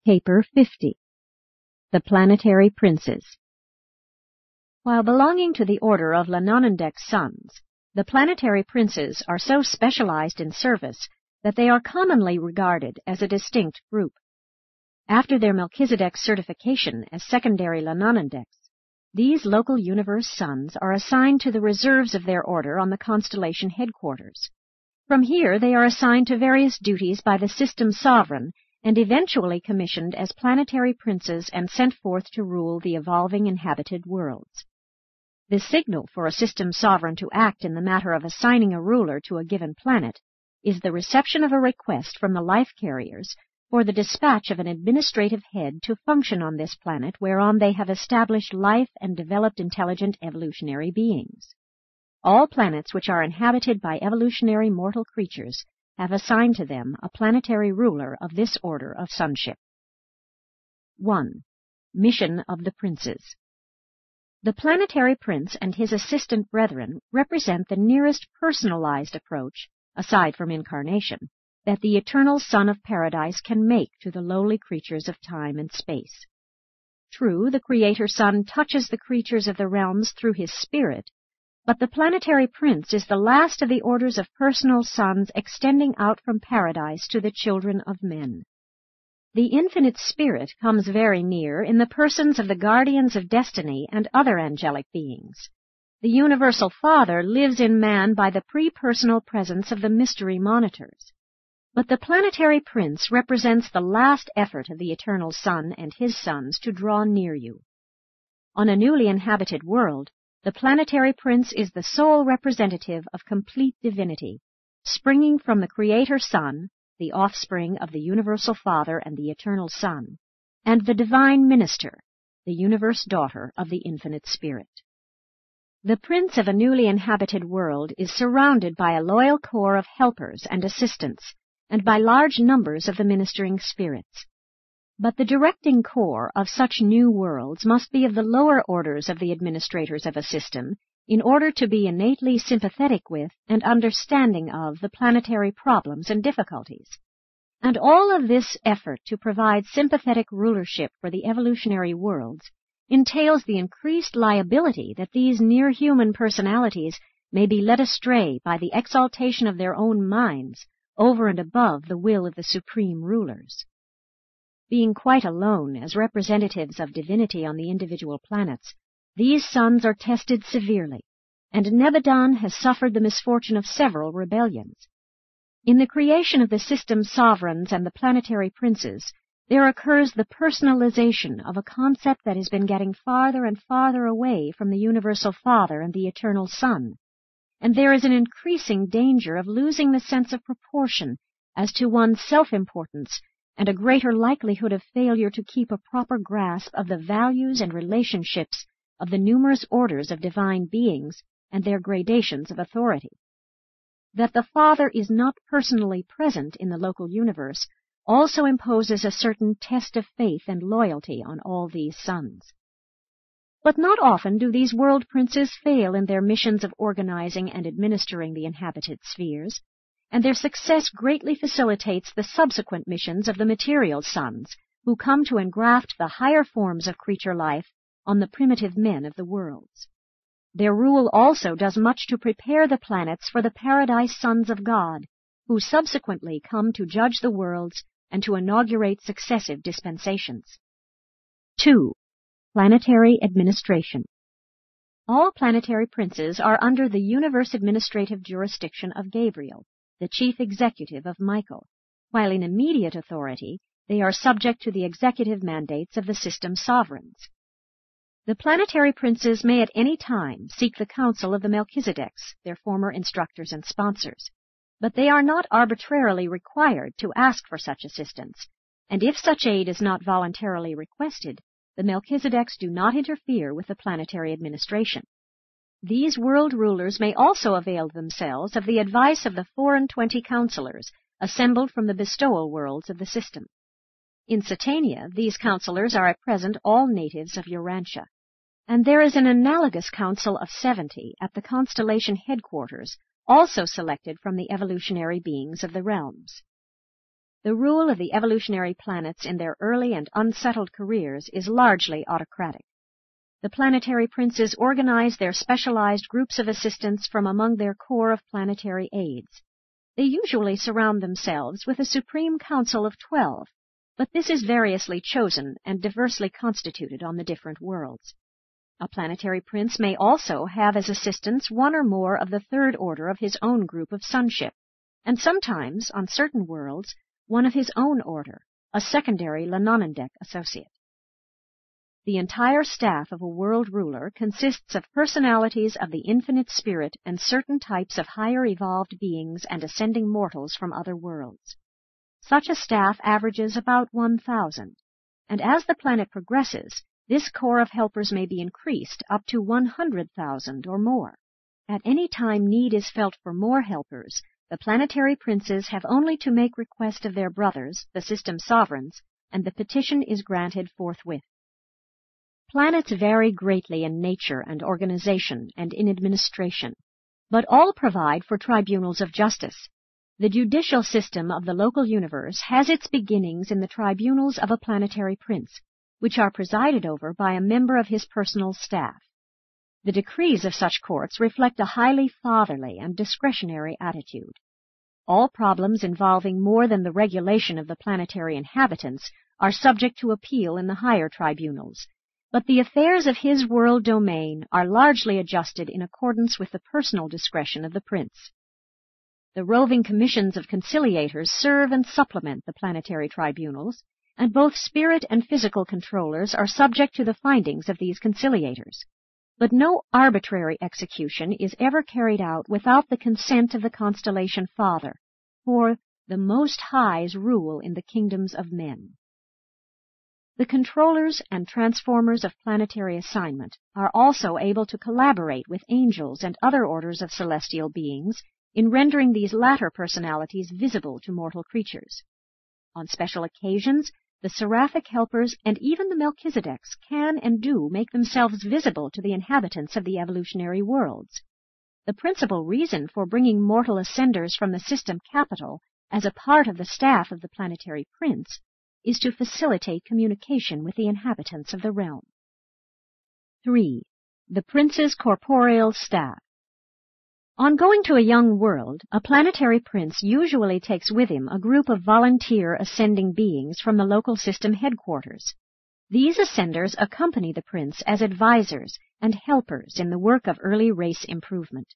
Paper 50. The Planetary Princes. While belonging to the order of Lanonendek's sons, the planetary princes are so specialized in service that they are commonly regarded as a distinct group. After their Melchizedek certification as secondary Lanonendeks, these local universe sons are assigned to the reserves of their order on the constellation headquarters. From here they are assigned to various duties by the system sovereign and eventually commissioned as planetary princes and sent forth to rule the evolving inhabited worlds. The signal for a system sovereign to act in the matter of assigning a ruler to a given planet is the reception of a request from the life carriers for the dispatch of an administrative head to function on this planet whereon they have established life and developed intelligent evolutionary beings. All planets which are inhabited by evolutionary mortal creatures have assigned to them a planetary ruler of this order of sonship. 1. Mission of the Princes. The planetary prince and his assistant brethren represent the nearest personalized approach, aside from incarnation, that the eternal Son of Paradise can make to the lowly creatures of time and space. True, the Creator Son touches the creatures of the realms through his spirit, but the planetary prince is the last of the orders of personal sons extending out from paradise to the children of men. The infinite spirit comes very near in the persons of the guardians of destiny and other angelic beings. The universal Father lives in man by the pre-personal presence of the mystery monitors. But the planetary prince represents the last effort of the eternal Son and his sons to draw near you. On a newly inhabited world, the planetary prince is the sole representative of complete divinity, springing from the Creator Son, the offspring of the universal Father and the eternal Son, and the divine minister, the universe daughter of the infinite Spirit. The prince of a newly inhabited world is surrounded by a loyal corps of helpers and assistants, and by large numbers of the ministering spirits. But the directing core of such new worlds must be of the lower orders of the administrators of a system in order to be innately sympathetic with and understanding of the planetary problems and difficulties. And all of this effort to provide sympathetic rulership for the evolutionary worlds entails the increased liability that these near-human personalities may be led astray by the exaltation of their own minds over and above the will of the supreme rulers. Being quite alone as representatives of divinity on the individual planets, these sons are tested severely, and Nebadon has suffered the misfortune of several rebellions. In the creation of the system sovereigns and the planetary princes, there occurs the personalization of a concept that has been getting farther and farther away from the universal Father and the eternal Son, and there is an increasing danger of losing the sense of proportion as to one's self-importance and a greater likelihood of failure to keep a proper grasp of the values and relationships of the numerous orders of divine beings and their gradations of authority. That the Father is not personally present in the local universe also imposes a certain test of faith and loyalty on all these sons. But not often do these world princes fail in their missions of organizing and administering the inhabited spheres, and their success greatly facilitates the subsequent missions of the material sons, who come to engraft the higher forms of creature life on the primitive men of the worlds. Their rule also does much to prepare the planets for the paradise sons of God, who subsequently come to judge the worlds and to inaugurate successive dispensations. 2. Planetary Administration. All planetary princes are under the universe administrative jurisdiction of Gabriel, the chief executive of Michael, while in immediate authority they are subject to the executive mandates of the system sovereigns. The planetary princes may at any time seek the counsel of the Melchizedeks, their former instructors and sponsors, but they are not arbitrarily required to ask for such assistance, and if such aid is not voluntarily requested, the Melchizedeks do not interfere with the planetary administration. These world rulers may also avail themselves of the advice of the 24 counselors assembled from the bestowal worlds of the system. In Satania, these counselors are at present all natives of Urantia, and there is an analogous council of 70 at the constellation headquarters, also selected from the evolutionary beings of the realms. the rule of the evolutionary planets in their early and unsettled careers is largely autocratic. The planetary princes organize their specialized groups of assistants from among their corps of planetary aides. They usually surround themselves with a supreme council of 12, but this is variously chosen and diversely constituted on the different worlds. A planetary prince may also have as assistants one or more of the third order of his own group of sonship, and sometimes, on certain worlds, one of his own order, a secondary Lanonendek associate. The entire staff of a world ruler consists of personalities of the infinite spirit and certain types of higher evolved beings and ascending mortals from other worlds. Such a staff averages about 1,000, and as the planet progresses, this corps of helpers may be increased up to 100,000 or more. At any time need is felt for more helpers, the planetary princes have only to make request of their brothers, the system sovereigns, and the petition is granted forthwith. Planets vary greatly in nature and organization and in administration, but all provide for tribunals of justice. The judicial system of the local universe has its beginnings in the tribunals of a planetary prince, which are presided over by a member of his personal staff. The decrees of such courts reflect a highly fatherly and discretionary attitude. All problems involving more than the regulation of the planetary inhabitants are subject to appeal in the higher tribunals, but the affairs of his world domain are largely adjusted in accordance with the personal discretion of the prince. The roving commissions of conciliators serve and supplement the planetary tribunals, and both spirit and physical controllers are subject to the findings of these conciliators. But no arbitrary execution is ever carried out without the consent of the constellation Father, for the Most High's rule in the kingdoms of men. The controllers and transformers of planetary assignment are also able to collaborate with angels and other orders of celestial beings in rendering these latter personalities visible to mortal creatures. On special occasions, the seraphic helpers and even the Melchizedeks can and do make themselves visible to the inhabitants of the evolutionary worlds. The principal reason for bringing mortal ascenders from the system capital as a part of the staff of the planetary prince is to facilitate communication with the inhabitants of the realm. 3. The Prince's Corporeal Staff. On going to a young world, a planetary prince usually takes with him a group of volunteer ascending beings from the local system headquarters. These ascenders accompany the prince as advisors and helpers in the work of early race improvement.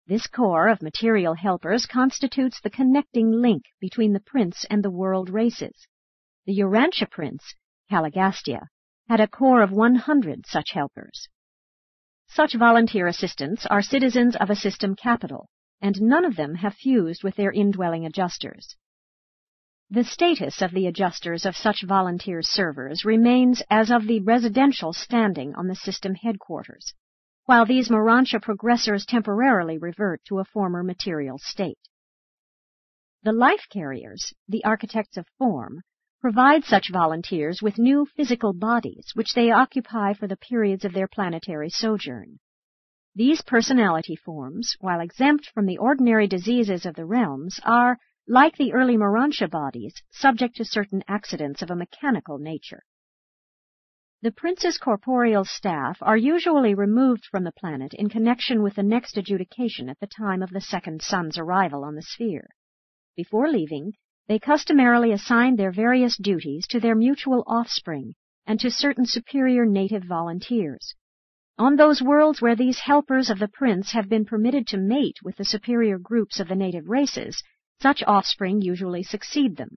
This corps of material helpers constitutes the connecting link between the prince and the world races. The Urantia prince, Caligastia, had a corps of 100 such helpers. Such volunteer assistants are citizens of a system capital, and none of them have fused with their indwelling adjusters. The status of the adjusters of such volunteer servers remains as of the residential standing on the system headquarters, while these Urantia progressors temporarily revert to a former material state. The life carriers, the architects of form, provide such volunteers with new physical bodies which they occupy for the periods of their planetary sojourn. These personality forms, while exempt from the ordinary diseases of the realms, are, like the early Urantia bodies, subject to certain accidents of a mechanical nature. The prince's corporeal staff are usually removed from the planet in connection with the next adjudication at the time of the second sun's arrival on the sphere. Before leaving, they customarily assign their various duties to their mutual offspring and to certain superior native volunteers. On those worlds where these helpers of the prince have been permitted to mate with the superior groups of the native races, such offspring usually succeed them.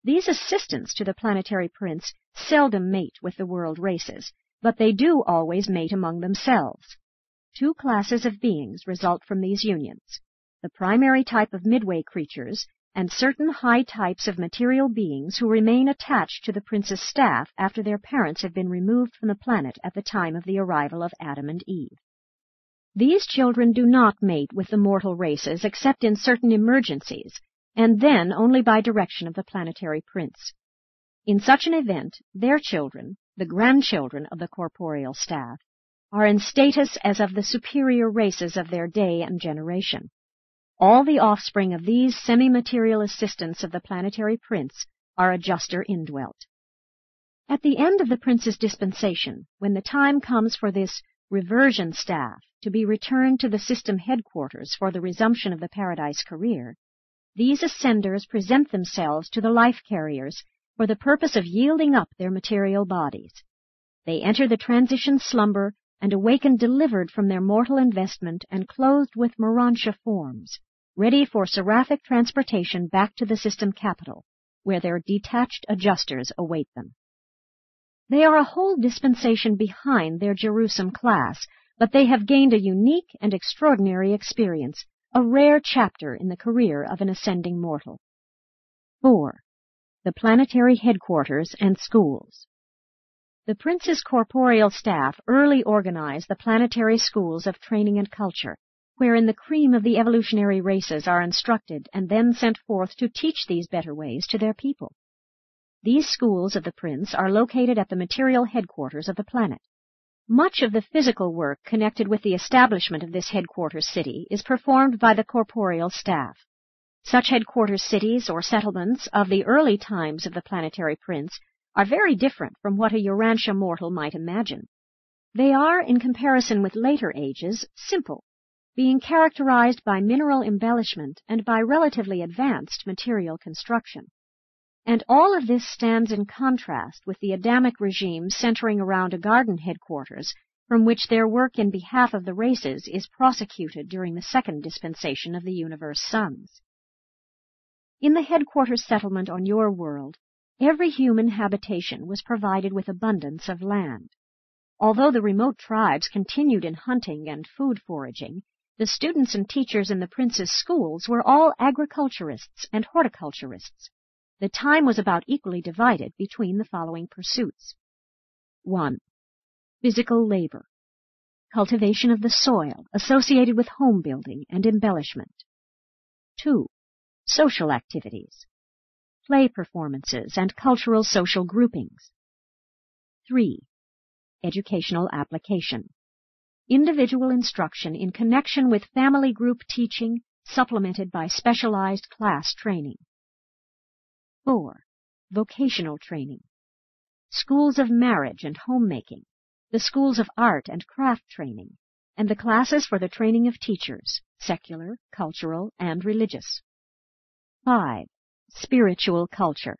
These assistants to the planetary prince seldom mate with the world races, but they do always mate among themselves. Two classes of beings result from these unions: the primary type of midway creatures and certain high types of material beings who remain attached to the prince's staff after their parents have been removed from the planet at the time of the arrival of Adam and Eve. These children do not mate with the mortal races except in certain emergencies, and then only by direction of the planetary prince. In such an event, their children, the grandchildren of the corporeal staff, are in status as of the superior races of their day and generation. All the offspring of these semi-material assistants of the planetary prince are adjuster indwelt. At the end of the prince's dispensation, when the time comes for this reversion staff to be returned to the system headquarters for the resumption of the paradise career, these ascenders present themselves to the life carriers for the purpose of yielding up their material bodies. They enter the transition slumber and awaken delivered from their mortal investment and clothed with Urantia forms, ready for seraphic transportation back to the system capital, where their detached adjusters await them. They are a whole dispensation behind their Jerusalem class, but they have gained a unique and extraordinary experience, a rare chapter in the career of an ascending mortal. 4. The planetary headquarters and schools. The prince's corporeal staff early organized the planetary schools of training and culture, wherein the cream of the evolutionary races are instructed and then sent forth to teach these better ways to their people. These schools of the prince are located at the material headquarters of the planet. Much of the physical work connected with the establishment of this headquarters city is performed by the corporeal staff. Such headquarters cities or settlements of the early times of the planetary prince are very different from what a Urantia mortal might imagine. They are, in comparison with later ages, simple, being characterized by mineral embellishment and by relatively advanced material construction. And all of this stands in contrast with the Adamic regime centering around a garden headquarters from which their work in behalf of the races is prosecuted during the second dispensation of the universe suns. In the headquarters settlement on your world, every human habitation was provided with abundance of land. Although the remote tribes continued in hunting and food foraging, the students and teachers in the prince's schools were all agriculturists and horticulturists. The time was about equally divided between the following pursuits. 1. Physical labor. Cultivation of the soil associated with home building and embellishment. 2. Social activities. Play performances and cultural social groupings. 3. Educational application. Individual instruction in connection with family group teaching, supplemented by specialized class training. 4. Vocational training. Schools of marriage and homemaking, the schools of art and craft training, and the classes for the training of teachers, secular, cultural, and religious. 5. Spiritual culture.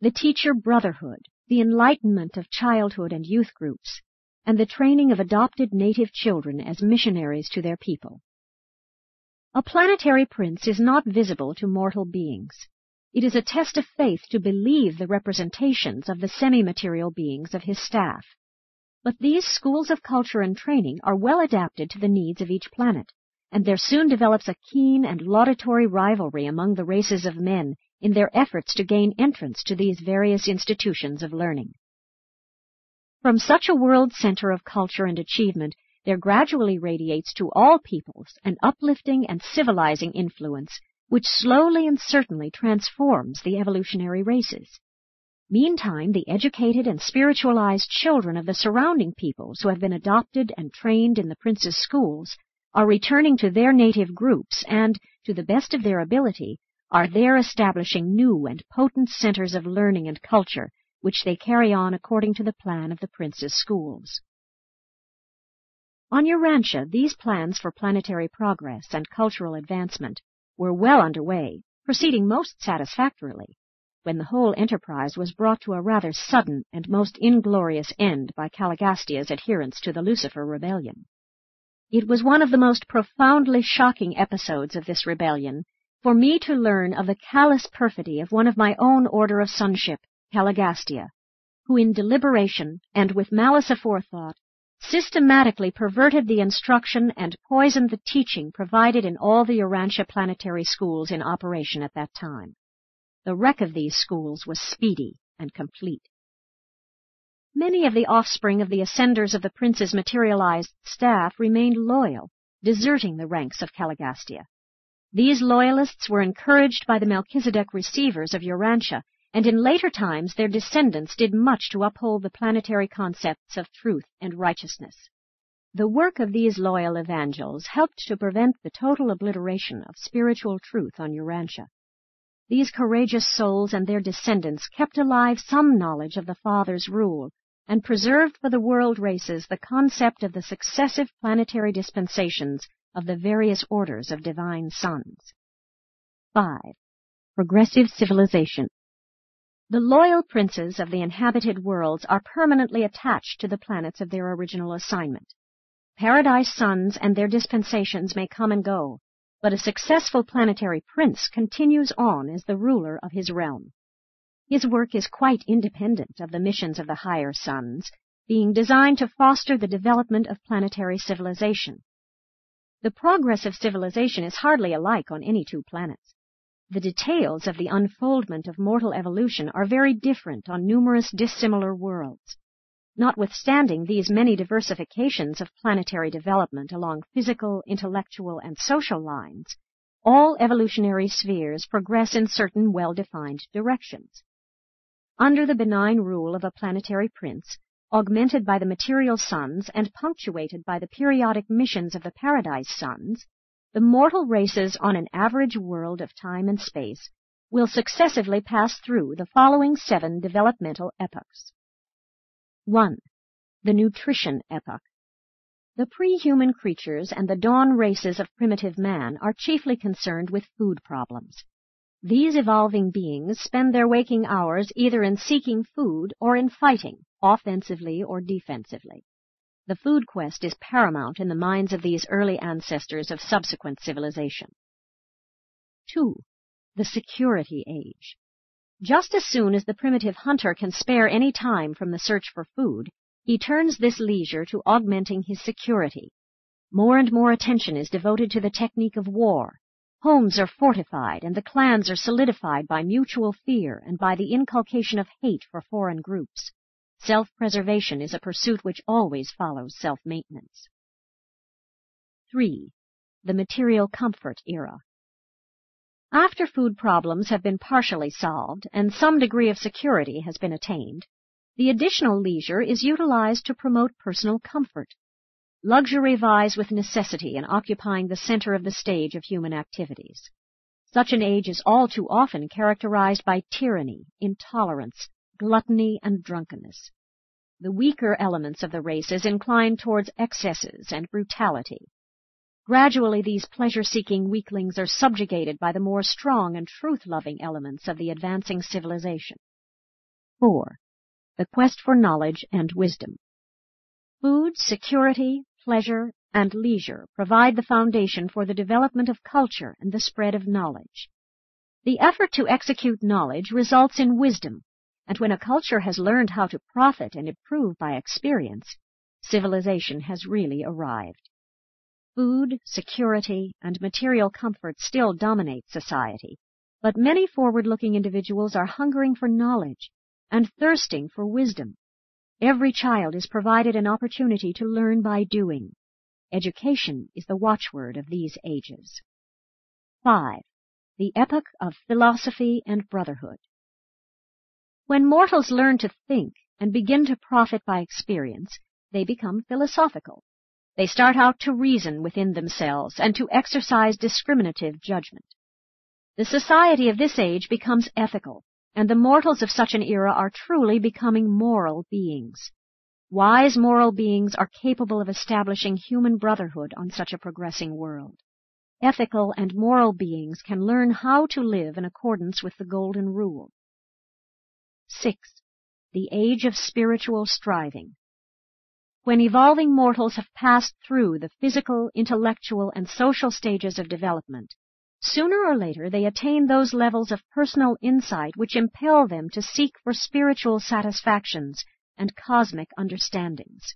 The teacher brotherhood, the enlightenment of childhood and youth groups, and the training of adopted native children as missionaries to their people. A planetary prince is not visible to mortal beings. It is a test of faith to believe the representations of the semi-material beings of his staff. But these schools of culture and training are well adapted to the needs of each planet, and there soon develops a keen and laudatory rivalry among the races of men in their efforts to gain entrance to these various institutions of learning. From such a world center of culture and achievement, there gradually radiates to all peoples an uplifting and civilizing influence which slowly and certainly transforms the evolutionary races. Meantime, the educated and spiritualized children of the surrounding peoples who have been adopted and trained in the prince's schools are returning to their native groups and, to the best of their ability, are there establishing new and potent centers of learning and culture, which they carry on according to the plan of the prince's schools. On Urantia, these plans for planetary progress and cultural advancement were well underway, proceeding most satisfactorily, when the whole enterprise was brought to a rather sudden and most inglorious end by Caligastia's adherence to the Lucifer rebellion. It was one of the most profoundly shocking episodes of this rebellion for me to learn of the callous perfidy of one of my own order of sonship, Caligastia, who in deliberation and with malice aforethought systematically perverted the instruction and poisoned the teaching provided in all the Urantia planetary schools in operation at that time. The wreck of these schools was speedy and complete. Many of the offspring of the ascenders of the prince's materialized staff remained loyal, deserting the ranks of Caligastia. These loyalists were encouraged by the Melchizedek receivers of Urantia, and in later times their descendants did much to uphold the planetary concepts of truth and righteousness. The work of these loyal evangels helped to prevent the total obliteration of spiritual truth on Urantia. These courageous souls and their descendants kept alive some knowledge of the Father's rule and preserved for the world races the concept of the successive planetary dispensations of the various orders of divine sons. 5. Progressive civilization. The loyal princes of the inhabited worlds are permanently attached to the planets of their original assignment. Paradise sons and their dispensations may come and go, but a successful planetary prince continues on as the ruler of his realm. His work is quite independent of the missions of the higher sons, being designed to foster the development of planetary civilization. The progress of civilization is hardly alike on any two planets. The details of the unfoldment of mortal evolution are very different on numerous dissimilar worlds. Notwithstanding these many diversifications of planetary development along physical, intellectual, and social lines, all evolutionary spheres progress in certain well-defined directions. Under the benign rule of a planetary prince, augmented by the material sons and punctuated by the periodic missions of the paradise sons, the mortal races on an average world of time and space will successively pass through the following 7 developmental epochs. 1. The Nutrition Epoch. The pre-human creatures and the dawn races of primitive man are chiefly concerned with food problems. These evolving beings spend their waking hours either in seeking food or in fighting, offensively or defensively. The food quest is paramount in the minds of these early ancestors of subsequent civilization. 2. The Security Age. Just as soon as the primitive hunter can spare any time from the search for food, he turns this leisure to augmenting his security. More and more attention is devoted to the technique of war. Homes are fortified and the clans are solidified by mutual fear and by the inculcation of hate for foreign groups. Self-preservation is a pursuit which always follows self-maintenance. 3. The Material Comfort Era. After food problems have been partially solved and some degree of security has been attained, the additional leisure is utilized to promote personal comfort. Luxury vies with necessity in occupying the center of the stage of human activities. Such an age is all too often characterized by tyranny, intolerance, gluttony, and drunkenness. The weaker elements of the races incline towards excesses and brutality. Gradually, these pleasure-seeking weaklings are subjugated by the more strong and truth-loving elements of the advancing civilization. 4. The Quest for Knowledge and Wisdom. Food, security, pleasure, and leisure provide the foundation for the development of culture and the spread of knowledge. The effort to execute knowledge results in wisdom, and when a culture has learned how to profit and improve by experience, civilization has really arrived. Food, security, and material comfort still dominate society, but many forward-looking individuals are hungering for knowledge and thirsting for wisdom. Every child is provided an opportunity to learn by doing. Education is the watchword of these ages. 5. The Epoch of Philosophy and Brotherhood. When mortals learn to think and begin to profit by experience, they become philosophical. They start out to reason within themselves and to exercise discriminative judgment. The society of this age becomes ethical, and the mortals of such an era are truly becoming moral beings. Wise moral beings are capable of establishing human brotherhood on such a progressing world. Ethical and moral beings can learn how to live in accordance with the Golden Rule. 6. The Age of Spiritual Striving. When evolving mortals have passed through the physical, intellectual, and social stages of development, sooner or later they attain those levels of personal insight which impel them to seek for spiritual satisfactions and cosmic understandings.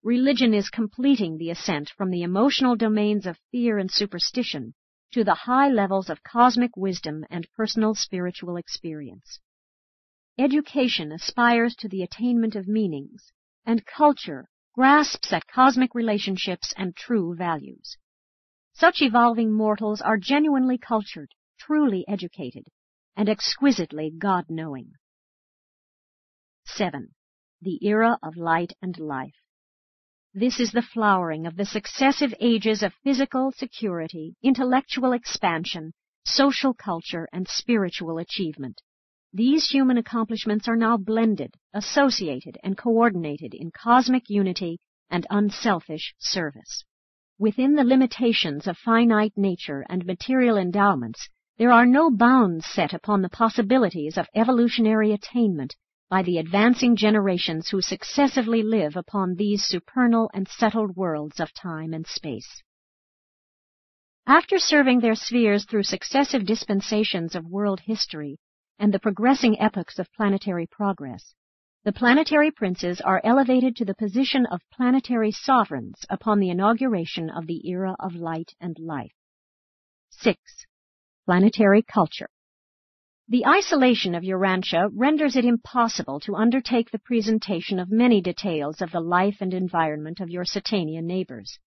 Religion is completing the ascent from the emotional domains of fear and superstition to the high levels of cosmic wisdom and personal spiritual experience. Education aspires to the attainment of meanings, and culture grasps at cosmic relationships and true values. Such evolving mortals are genuinely cultured, truly educated, and exquisitely God-knowing. 7. The Era of Light and Life. This is the flowering of the successive ages of physical security, intellectual expansion, social culture, and spiritual achievement. These human accomplishments are now blended, associated, and coordinated in cosmic unity and unselfish service. Within the limitations of finite nature and material endowments, there are no bounds set upon the possibilities of evolutionary attainment by the advancing generations who successively live upon these supernal and settled worlds of time and space. After serving their spheres through successive dispensations of world history and the progressing epochs of planetary progress, the planetary princes are elevated to the position of planetary sovereigns upon the inauguration of the era of light and life. 6. Planetary Culture. The isolation of Urantia renders it impossible to undertake the presentation of many details of the life and environment of your Satanian neighbors.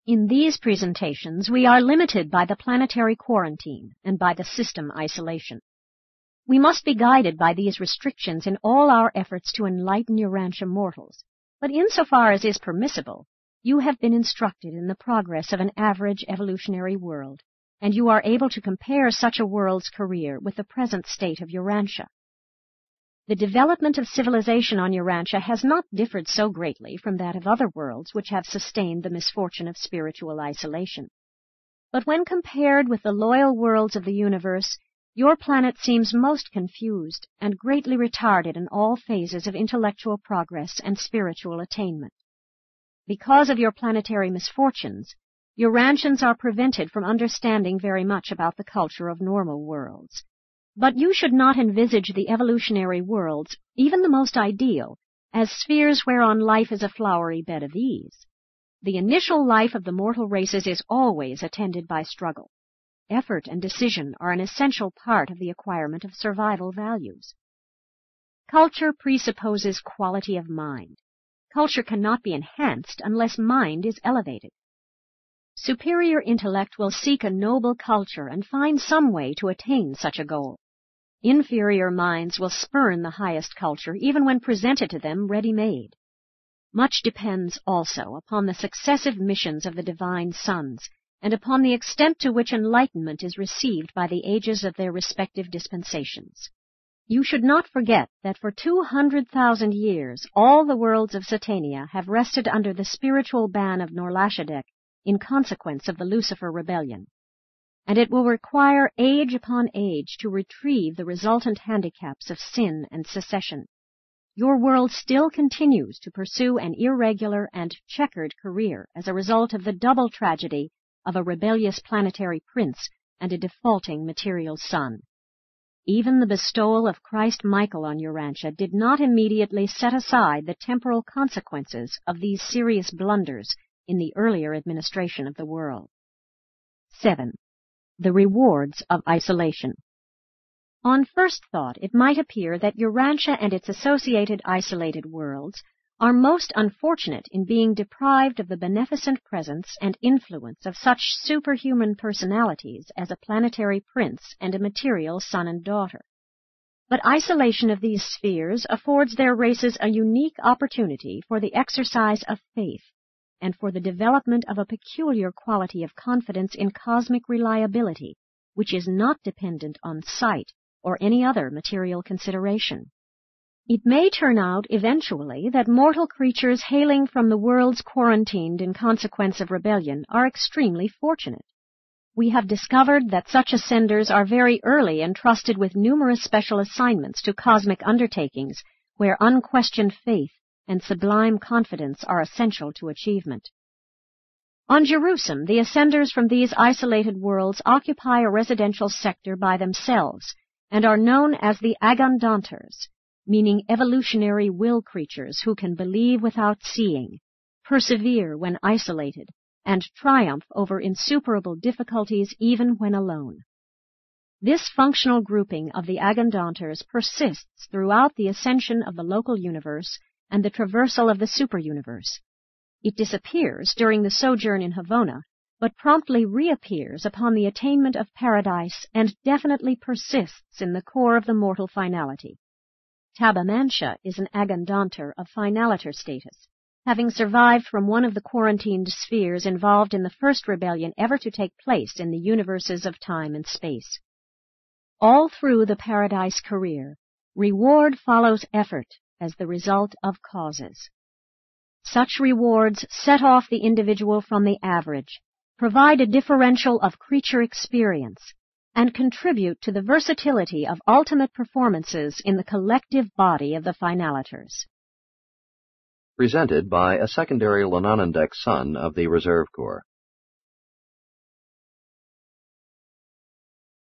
In these presentations, we are limited by the planetary quarantine and by the system isolation. We must be guided by these restrictions in all our efforts to enlighten Urantia mortals, but insofar as is permissible, you have been instructed in the progress of an average evolutionary world, and you are able to compare such a world's career with the present state of Urantia. The development of civilization on Urantia has not differed so greatly from that of other worlds which have sustained the misfortune of spiritual isolation. But when compared with the loyal worlds of the universe, your planet seems most confused and greatly retarded in all phases of intellectual progress and spiritual attainment. Because of your planetary misfortunes, Urantians are prevented from understanding very much about the culture of normal worlds. But you should not envisage the evolutionary worlds, even the most ideal, as spheres whereon life is a flowery bed of ease. The initial life of the mortal races is always attended by struggle. Effort and decision are an essential part of the acquirement of survival values. Culture presupposes quality of mind. Culture cannot be enhanced unless mind is elevated. Superior intellect will seek a noble culture and find some way to attain such a goal. Inferior minds will spurn the highest culture even when presented to them ready-made. Much depends also upon the successive missions of the divine sons, and upon the extent to which enlightenment is received by the ages of their respective dispensations. You should not forget that for 200,000 years all the worlds of Satania have rested under the spiritual ban of Norlashadek in consequence of the Lucifer rebellion, and it will require age upon age to retrieve the resultant handicaps of sin and secession. Your world still continues to pursue an irregular and checkered career as a result of the double tragedy of a rebellious planetary prince and a defaulting material son. Even the bestowal of Christ Michael on Urantia did not immediately set aside the temporal consequences of these serious blunders in the earlier administration of the world. 7. The rewards of isolation. On first thought, it might appear that Urantia and its associated isolated worlds are most unfortunate in being deprived of the beneficent presence and influence of such superhuman personalities as a planetary prince and a material son and daughter. But isolation of these spheres affords their races a unique opportunity for the exercise of faith and for the development of a peculiar quality of confidence in cosmic reliability, which is not dependent on sight or any other material consideration. It may turn out eventually that mortal creatures hailing from the worlds quarantined in consequence of rebellion are extremely fortunate. We have discovered that such ascenders are very early entrusted with numerous special assignments to cosmic undertakings where unquestioned faith and sublime confidence are essential to achievement. On Jerusalem, the ascenders from these isolated worlds occupy a residential sector by themselves and are known as the Agandanters, meaning evolutionary will creatures who can believe without seeing, persevere when isolated, and triumph over insuperable difficulties even when alone. This functional grouping of the Agandanters persists throughout the ascension of the local universe and the traversal of the superuniverse. It disappears during the sojourn in Havona, but promptly reappears upon the attainment of paradise and definitely persists in the core of the mortal finality. Tabamansha is an Agandanter of finaliter status, having survived from one of the quarantined spheres involved in the first rebellion ever to take place in the universes of time and space. All through the Paradise career, reward follows effort as the result of causes. Such rewards set off the individual from the average, provide a differential of creature experience, and contribute to the versatility of ultimate performances in the collective body of the finaliters. Presented by a secondary Lanonandex son of the Reserve Corps.